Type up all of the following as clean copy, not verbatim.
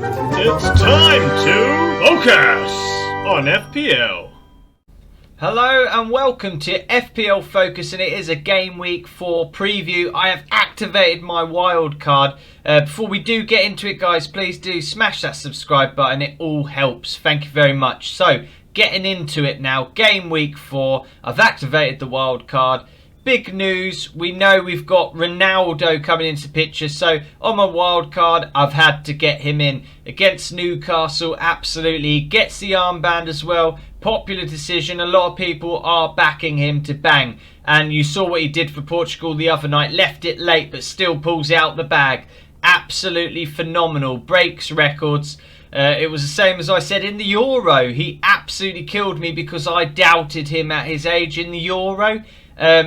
It's time to focus on FPL. Hello and welcome to FPL Focus, and it is a Game Week 4 preview. I have activated my wildcard. Before we do get into it, guys, please do smash that subscribe button. It all helps. Thank you very much. So, getting into it now. Game Week 4. I've activated the wildcard. Big news, we know we've got Ronaldo coming into the picture, so on my wildcard I've had to get him in against Newcastle. Absolutely, he gets the armband as well. Popular decision, a lot of people are backing him to bang, and you saw what he did for Portugal the other night. Left it late but still pulls out the bag. Absolutely phenomenal, breaks records. It was the same as I said in the Euro. He absolutely killed me because I doubted him at his age in the Euro.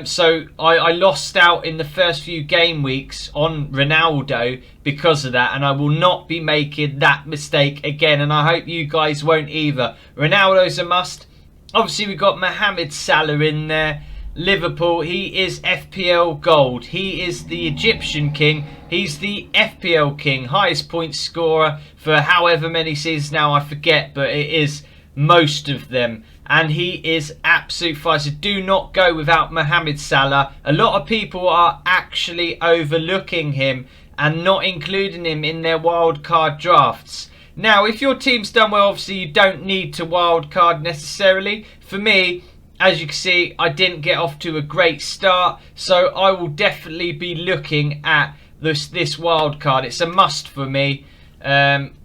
So I lost out in the first few game weeks on Ronaldo because of that, and I will not be making that mistake again, and I hope you guys won't either. Ronaldo's a must. Obviously we've got Mohamed Salah in there. Liverpool, he is FPL gold. He is the Egyptian king. He's the FPL king, highest point scorer for however many seasons now, I forget, but it is most of them. And he is absolute fire. So do not go without Mohamed Salah. A lot of people are actually overlooking him and not including him in their wildcard drafts. Now, if your team's done well, obviously you don't need to wildcard necessarily. For me, as you can see, I didn't get off to a great start, so I will definitely be looking at this wildcard. It's a must for me.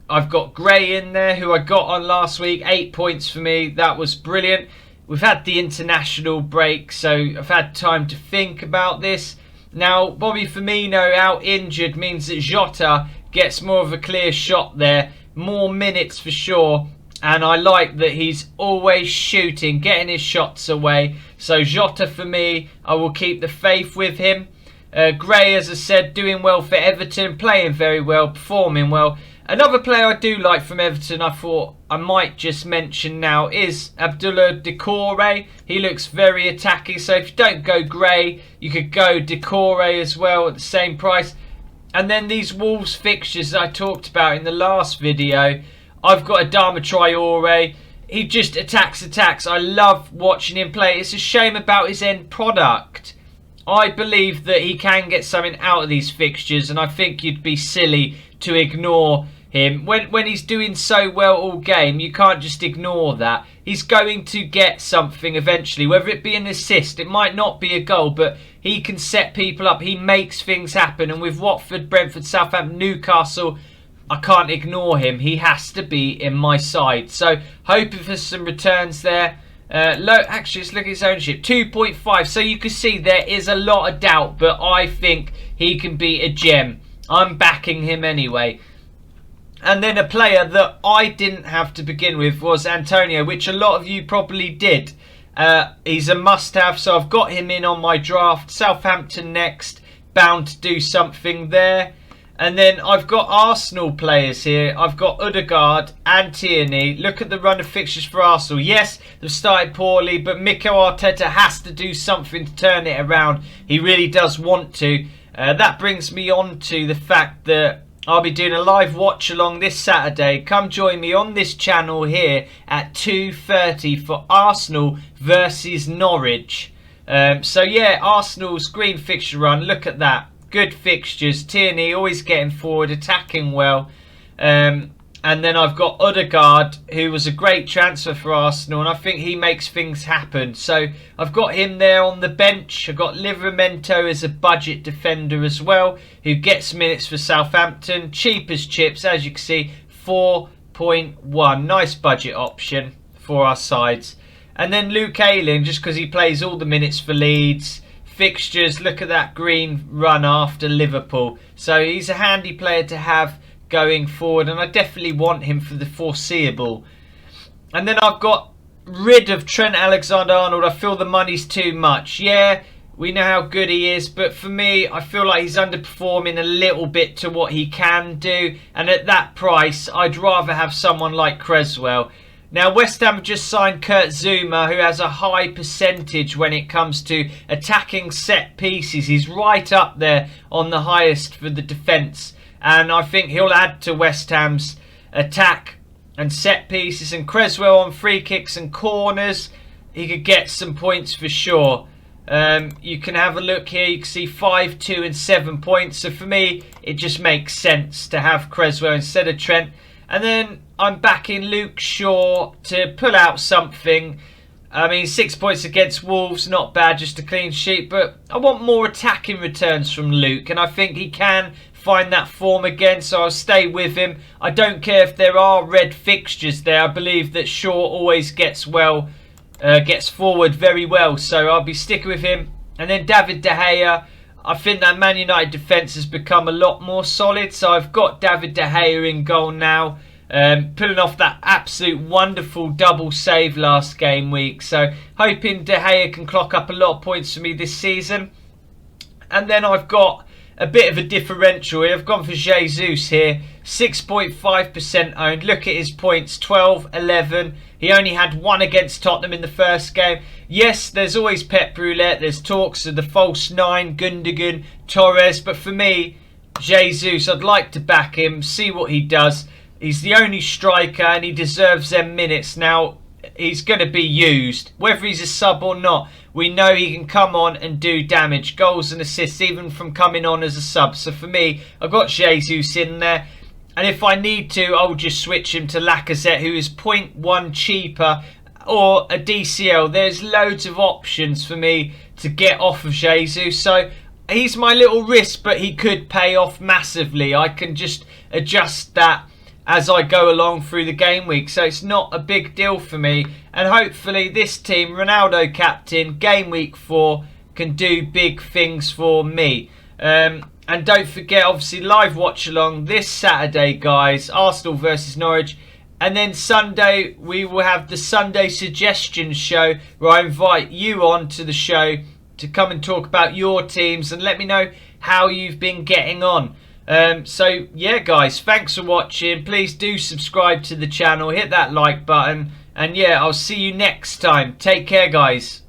I've got Gray in there, who I got on last week. 8 points for me. That was brilliant. We've had the international break, so I've had time to think about this. Now, Bobby Firmino out injured means that Jota gets more of a clear shot there. More minutes for sure. And I like that he's always shooting, getting his shots away. So Jota for me, I will keep the faith with him. Gray, as I said, doing well for Everton, playing very well, performing well. Another player I do like from Everton, I thought I might just mention now, is Abdullah Decore. He looks very attacking, so if you don't go Gray, you could go Decore as well at the same price. And then these Wolves fixtures I talked about in the last video, I've got Adama Traore. He just attacks. I love watching him play. It's a shame about his end product. I believe that he can get something out of these fixtures, and I think you'd be silly to ignore him. When he's doing so well all game, you can't just ignore that. He's going to get something eventually, whether it be an assist. It might not be a goal, but he can set people up. He makes things happen, and with Watford, Brentford, Southampton, Newcastle, I can't ignore him. He has to be in my side. So hoping for some returns there. Actually, let's look at his ownership, 2.5. So you can see there is a lot of doubt, but I think he can be a gem. I'm backing him anyway. And then a player that I didn't have to begin with was Antonio, which a lot of you probably did. He's a must-have, so I've got him in on my draft. Southampton next, bound to do something there. And then I've got Arsenal players here. I've got Odegaard and Tierney. Look at the run of fixtures for Arsenal. Yes, they've started poorly, but Mikel Arteta has to do something to turn it around. He really does want to. That brings me on to the fact that I'll be doing a live watch along this Saturday. Come join me on this channel here at 2:30 for Arsenal versus Norwich. So yeah, Arsenal's green fixture run. Look at that. Good fixtures. Tierney always getting forward, attacking well. And then I've got Odegaard, who was a great transfer for Arsenal, and I think he makes things happen. So I've got him there on the bench. I've got Livramento as a budget defender as well, who gets minutes for Southampton. Cheap as chips, as you can see, 4.1. Nice budget option for our sides. And then Luke Ayling, just because he plays all the minutes for Leeds. Fixtures, look at that green run after Liverpool. So he's a handy player to have going forward, and I definitely want him for the foreseeable. And then I've got rid of Trent Alexander-Arnold. I feel the money's too much. Yeah, we know how good he is, but for me, I feel like he's underperforming a little bit to what he can do, and at that price, I'd rather have someone like Cresswell. Now, West Ham have just signed Kurt Zouma, who has a high percentage when it comes to attacking set pieces. He's right up there on the highest for the defence. And I think he'll add to West Ham's attack and set pieces, and Creswell on free kicks and corners, he could get some points for sure. You can have a look here. You can see 5, 2 and 7 points. So for me, it just makes sense to have Creswell instead of Trent. And then I'm backing Luke Shaw to pull out something. I mean, 6 points against Wolves, not bad, just a clean sheet. But I want more attacking returns from Luke, and I think he can find that form again, so I'll stay with him. I don't care if there are red fixtures there. I believe that Shaw always gets forward very well, so I'll be sticking with him. And then David De Gea, I think that Man United defence has become a lot more solid, so I've got David De Gea in goal now, pulling off that absolute wonderful double save last game week, so hoping De Gea can clock up a lot of points for me this season. And then I've got a bit of a differential here. I've gone for Jesus here, 6.5% owned. Look at his points, 12, 11. He only had 1 against Tottenham in the first game. Yes, there's always Pep Roulette. There's talks of the false 9, Gundogan, Torres. But for me, Jesus, I'd like to back him, see what he does. He's the only striker and he deserves them minutes. Now, he's going to be used. Whether he's a sub or not, we know he can come on and do damage. Goals and assists, even from coming on as a sub. So for me, I've got Jesus in there. And if I need to, I'll just switch him to Lacazette, who is 0.1 cheaper, or a DCL. There's loads of options for me to get off of Jesus. So he's my little risk, but he could pay off massively. I can just adjust that as I go along through the game week, so it's not a big deal for me. And hopefully this team, Ronaldo captain, game week 4, can do big things for me. And don't forget, obviously, live watch along this Saturday, guys, Arsenal versus Norwich. And then Sunday, we will have the Sunday Suggestions show, where I invite you on to the show to come and talk about your teams and let me know how you've been getting on. So yeah, guys, thanks for watching. Please do subscribe to the channel, hit that like button, and yeah, I'll see you next time. Take care, guys.